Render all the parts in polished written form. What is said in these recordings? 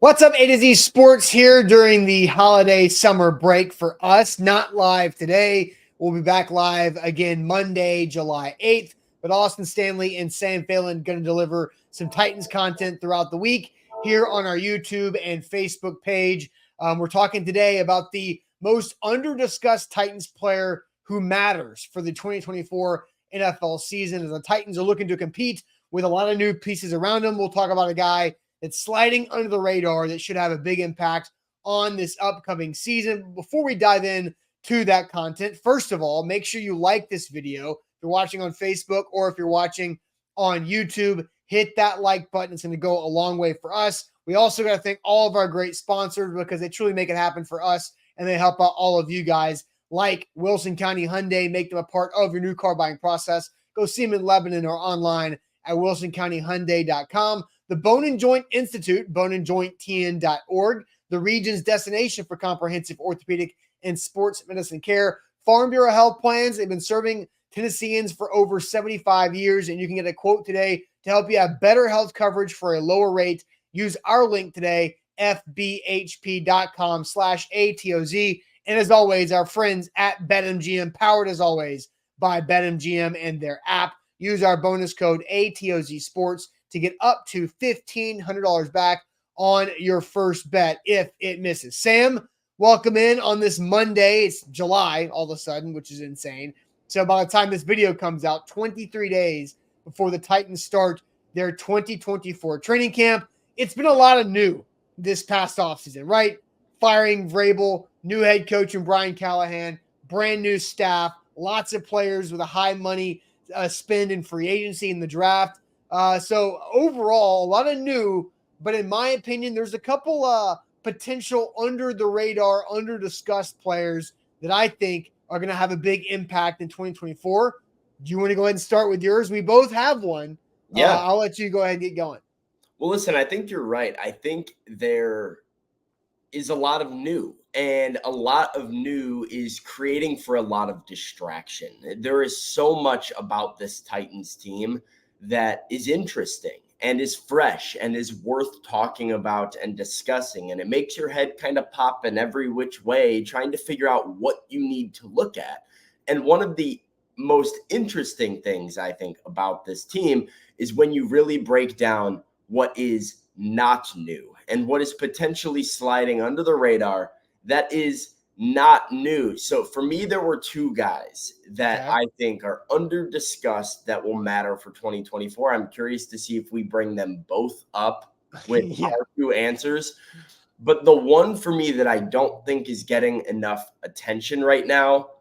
What's up, A to Z Sports here during the holiday summer break for us. Not live today. We'll be back live again Monday, July 8th. But Austin Stanley and Sam Phelan going to deliver some Titans content throughout the week here on our YouTube and Facebook page. We're talking today about the most under-discussed Titans player who matters for the 2024 NFL season as the Titans are looking to compete with a lot of new pieces around them. We'll talk about a guy that's sliding under the radar that should have a big impact on this upcoming season. Before we dive in to that content, first of all, make sure you like this video. If you're watching on Facebook or if you're watching on YouTube, hit that like button. It's going to go a long way for us. We also got to thank all of our great sponsors because they truly make it happen for us and they help out all of you guys, like Wilson County Hyundai. Make them a part of your new car buying process. Go see them in Lebanon or online at wilsoncountyhyundai.com. The Bone and Joint Institute, boneandjointtn.org, the region's destination for comprehensive orthopedic and sports medicine care. Farm Bureau Health Plans, they've been serving Tennesseans for over 75 years, and you can get a quote today to help you have better health coverage for a lower rate. Use our link today, fbhp.com/ATOZ. And as always, our friends at BetMGM, powered as always by BetMGM and their app. Use our bonus code ATOZ Sports to get up to $1,500 back on your first bet if it misses. Sam, welcome in on this Monday. It's July all of a sudden, which is insane. So by the time this video comes out, 23 days before the Titans start their 2024 training camp, it's been a lot of new this past offseason, right? Firing Vrabel, new head coach and Brian Callahan, brand new staff, lots of players with a high money spend in free agency in the draft. So overall, a lot of new, but in my opinion, there's a couple potential under the radar, under discussed players that I think are going to have a big impact in 2024. Do you want to go ahead and start with yours? We both have one. Yeah. I'll let you go ahead and get going. Well, listen, I think you're right. I think there is a lot of new, and a lot of new is creating for a lot of distraction. There is so much about this Titans team that is interesting and is fresh and is worth talking about and discussing. And it makes your head kind of pop in every which way, trying to figure out what you need to look at. And one of the most interesting things I think about this team is when you really break down what is not new and what is potentially sliding under the radar that is not new. So for me, there were two guys that I think are under discussed that will matter for 2024. I'm curious to see if we bring them both up with our two answers. But the one for me that I don't think is getting enough attention right now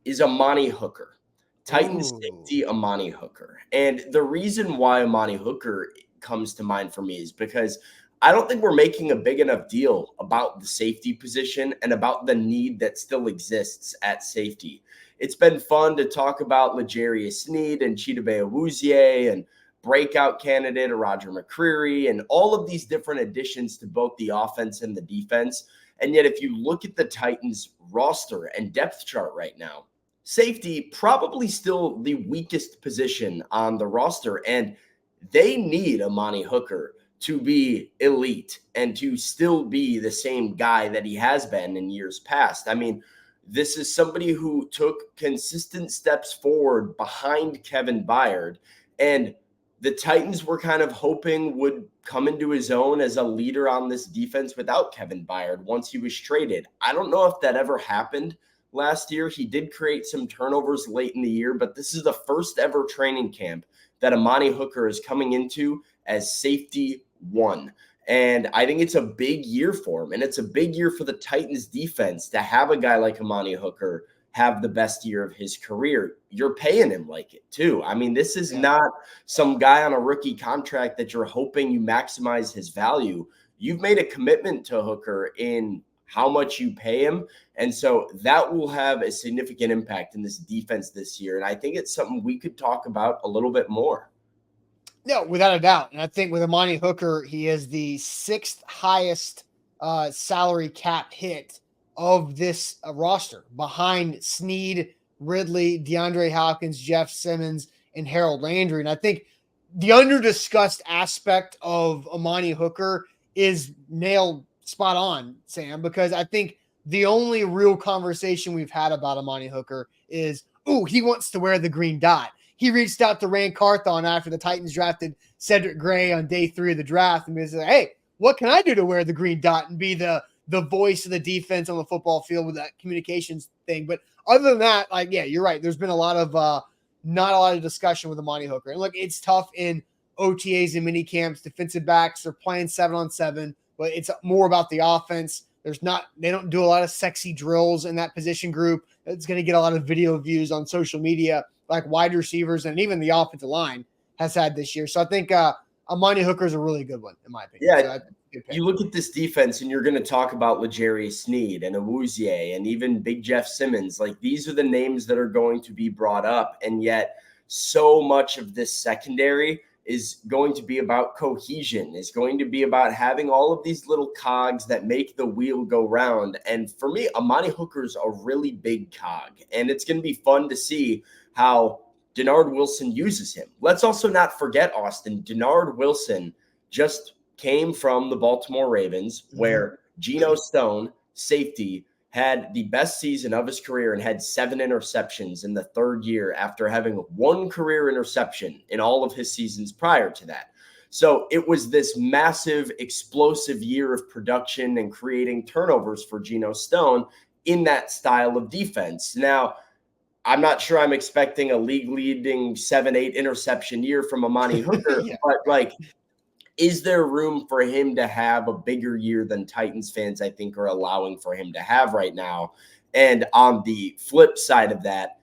is Amandine Hooker. Titans safety Amandine Hooker. And the reason why Amandine Hooker comes to mind for me is because I don't think we're making a big enough deal about the safety position and about the need that still exists at safety. It's been fun to talk about L'Jarius Sneed and Chidobe Awuzie and breakout candidate Roger McCreary and all of these different additions to both the offense and the defense. And yet, if you look at the Titans roster and depth chart right now, safety probably still the weakest position on the roster, and they need Amandine Hooker to be elite and to still be the same guy that he has been in years past. I mean, this is somebody who took consistent steps forward behind Kevin Byard, and the Titans were kind of hoping would come into his own as a leader on this defense without Kevin Byard once he was traded. I don't know if that ever happened last year. He did create some turnovers late in the year, but this is the first ever training camp that Amandine Hooker is coming into as safety one. And I think it's a big year for him. And it's a big year for the Titans defense to have a guy like Amandine Hooker have the best year of his career. You're paying him like it too. I mean, this is not some guy on a rookie contract that you're hoping you maximize his value. You've made a commitment to Hooker in how much you pay him. And so that will have a significant impact in this defense this year. And I think it's something we could talk about a little bit more. No, without a doubt. And I think with Amandine Hooker, he is the sixth highest salary cap hit of this roster behind Sneed, Ridley, DeAndre Hopkins, Jeff Simmons, and Harold Landry. And I think the under-discussed aspect of Amandine Hooker is nailed spot on, Sam, because I think the only real conversation we've had about Amandine Hooker is, oh, he wants to wear the green dot. He reached out to Rand Carthon after the Titans drafted Cedric Gray on day 3 of the draft and he said, hey, what can I do to wear the green dot and be the voice of the defense on the football field with that communications thing? But other than that, like, yeah, you're right. There's been a lot of not a lot of discussion with Amandine Hooker. And look, it's tough in OTAs and mini camps. Defensive backs are playing 7-on-7, but it's more about the offense. They don't do a lot of sexy drills in that position group. It's going to get a lot of video views on social media, like wide receivers and even the offensive line has had this year. So I think Amandine Hooker is a really good one, in my opinion. Yeah, so you look at this defense and you're going to talk about L'Jarius Sneed and Awuzie and even Big Jeff Simmons. Like, these are the names that are going to be brought up, and yet so much of this secondary is going to be about cohesion, is going to be about having all of these little cogs that make the wheel go round. And for me, Amandine Hooker's a really big cog, and it's going to be fun to see how Denard Wilson uses him. Let's also not forget, Austin, Denard Wilson just came from the Baltimore Ravens, where Geno Stone, safety, had the best season of his career and had 7 interceptions in the 3rd year after having 1 career interception in all of his seasons prior to that. So it was this massive, explosive year of production and creating turnovers for Geno Stone in that style of defense. Now, I'm not sure I'm expecting a league-leading 7-8 interception year from Amandine Hooker, yeah. but like, is there room for him to have a bigger year than Titans fans, I think, are allowing for him to have right now? And on the flip side of that,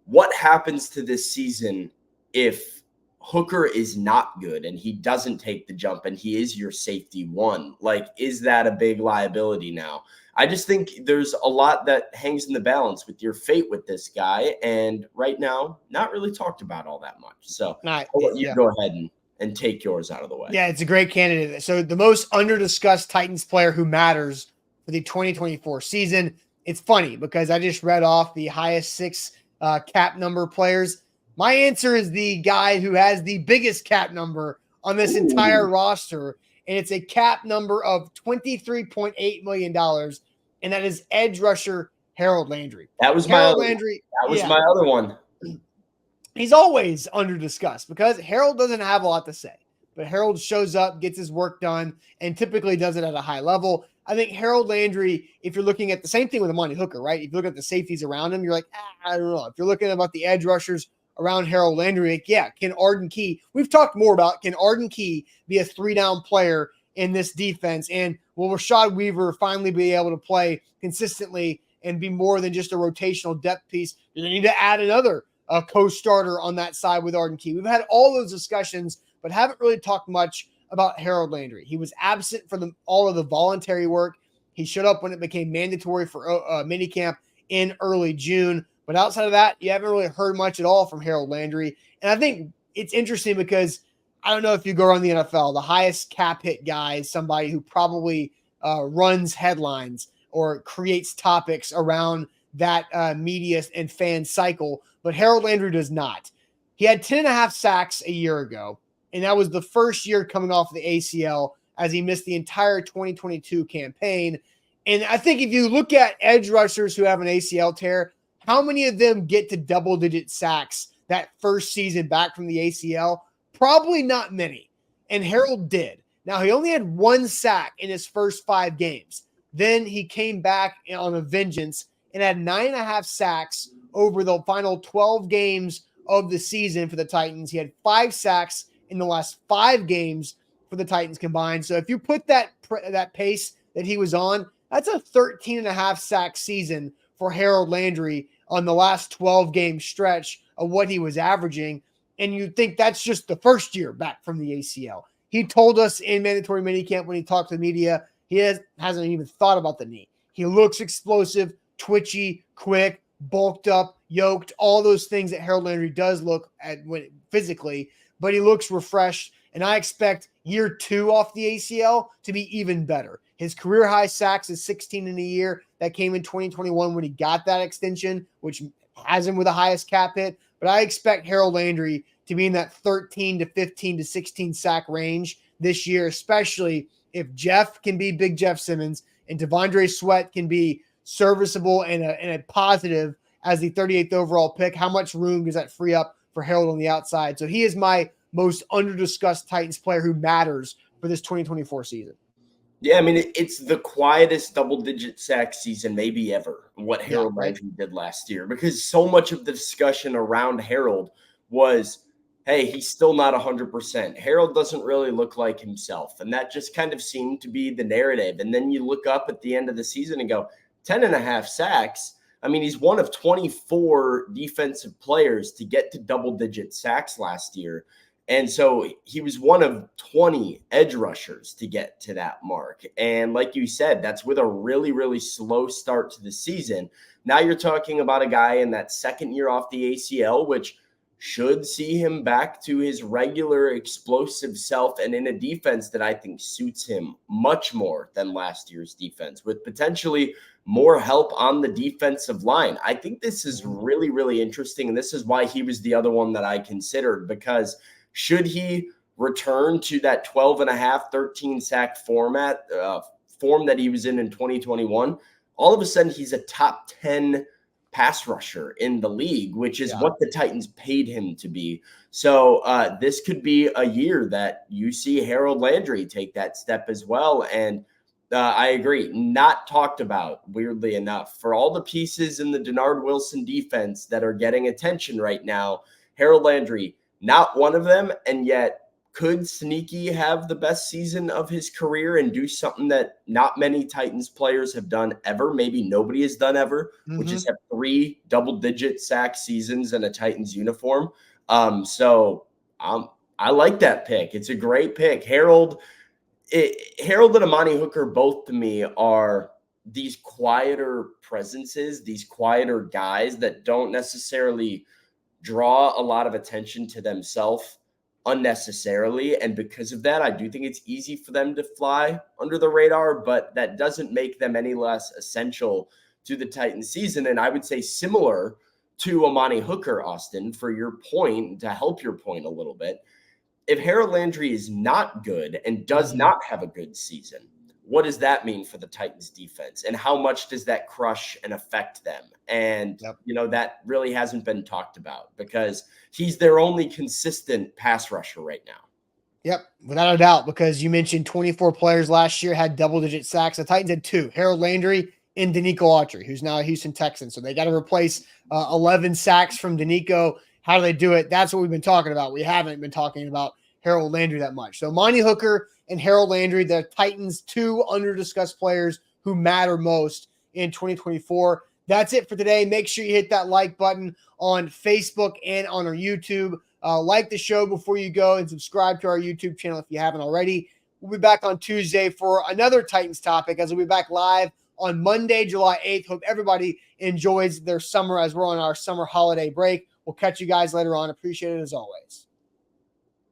what happens to this season if Hooker is not good and he doesn't take the jump and he is your safety one? Like, is that a big liability now? I just think there's a lot that hangs in the balance with your fate with this guy. And right now, not really talked about all that much. So I'll let you go ahead and take yours out of the way. Yeah, it's a great candidate. So the most under-discussed Titans player who matters for the 2024 season. It's funny because I just read off the highest 6 cap number players. My answer is the guy who has the biggest cap number on this entire roster, and it's a cap number of $23.8 million, and that is edge rusher Harold Landry. That was my other one. He's always under-discussed because Harold doesn't have a lot to say, but Harold shows up, gets his work done, and typically does it at a high level. I think Harold Landry, if you're looking at the same thing with Amandine Hooker, right? If you look at the safeties around him, you're like, I don't know. If you're looking about the edge rushers around Harold Landry, like, yeah, can Arden Key, we've talked more about, can Arden Key be a 3-down player in this defense? And will Rashad Weaver finally be able to play consistently and be more than just a rotational depth piece? Do they need to add another co-starter on that side with Arden Key? We've had all those discussions, but haven't really talked much about Harold Landry. He was absent for all of the voluntary work. He showed up when it became mandatory for minicamp in early June. But outside of that, you haven't really heard much at all from Harold Landry. And I think it's interesting because I don't know if you go around the NFL, the highest cap hit guy is somebody who probably runs headlines or creates topics around that media and fan cycle. But Harold Landry does not. He had 10.5 sacks a year ago, and that was the first year coming off the ACL as he missed the entire 2022 campaign. And I think if you look at edge rushers who have an ACL tear, how many of them get to double-digit sacks that first season back from the ACL? Probably not many. And Harold did. Now, he only had 1 sack in his first 5 games. Then he came back on a vengeance and had 9.5 sacks over the final 12 games of the season for the Titans. He had 5 sacks in the last 5 games for the Titans combined. So if you put that pace that he was on, that's a 13.5 sack season for Harold Landry on the last 12-game stretch of what he was averaging. And you think that's just the first year back from the ACL. He told us in mandatory minicamp when he talked to the media, he hasn't even thought about the knee. He looks explosive, twitchy, quick, bulked up, yoked, all those things that Harold Landry does look at physically, but he looks refreshed. And I expect year 2 off the ACL to be even better. His career high sacks is 16 in a year. That came in 2021 when he got that extension, which has him with the highest cap hit. But I expect Harold Landry to be in that 13 to 15 to 16 sack range this year, especially if Jeff can be Big Jeff Simmons and Devondre Sweat can be serviceable and a positive as the 38th overall pick, how much room does that free up for Harold on the outside? So he is my most under-discussed Titans player who matters for this 2024 season. Yeah, I mean, it's the quietest double-digit sack season maybe ever, what Harold Landry did last year, because so much of the discussion around Harold was, hey, he's still not 100%. Harold doesn't really look like himself, and that just kind of seemed to be the narrative. And then you look up at the end of the season and go, 10 and a half sacks. I mean, he's one of 24 defensive players to get to double-digit sacks last year. And so he was one of 20 edge rushers to get to that mark. And like you said, that's with a really, really slow start to the season. Now you're talking about a guy in that second year off the ACL, which should see him back to his regular explosive self and in a defense that I think suits him much more than last year's defense, with potentially more help on the defensive line. I think this is really, really interesting. And this is why he was the other one that I considered, because should he return to that 12 and a half, 13 sack form that he was in 2021, all of a sudden he's a top 10 pass rusher in the league, which is what the Titans paid him to be. So this could be a year that you see Harold Landry take that step as well. And I agree, not talked about, weirdly enough. For all the pieces in the Denard Wilson defense that are getting attention right now, Harold Landry, not one of them, and yet could sneaky have the best season of his career and do something that not many Titans players have done ever. Maybe nobody has done ever, which is have 3 double-digit sack seasons in a Titans uniform. So I like that pick. It's a great pick. Harold and Amandine Hooker both to me are these quieter presences, these quieter guys that don't necessarily draw a lot of attention to themselves unnecessarily. And because of that, I do think it's easy for them to fly under the radar, but that doesn't make them any less essential to the Titans season. And I would say similar to Amandine Hooker, Austin, for your point, to help your point a little bit, if Harold Landry is not good and does not have a good season, what does that mean for the Titans defense? And how much does that crush and affect them? And, that really hasn't been talked about because he's their only consistent pass rusher right now. Yep, without a doubt, because you mentioned 24 players last year had double-digit sacks. The Titans had 2, Harold Landry and Danico Autry, who's now a Houston Texan. So they got to replace 11 sacks from Danico. How do they do it? That's what we've been talking about. We haven't been talking about Harold Landry that much. So Amandine Hooker and Harold Landry, the Titans' 2 under-discussed players who matter most in 2024. That's it for today. Make sure you hit that like button on Facebook and on our YouTube. Like the show before you go and subscribe to our YouTube channel if you haven't already. We'll be back on Tuesday for another Titans topic as we'll be back live on Monday, July 8th. Hope everybody enjoys their summer as we're on our summer holiday break. We'll catch you guys later on. Appreciate it as always.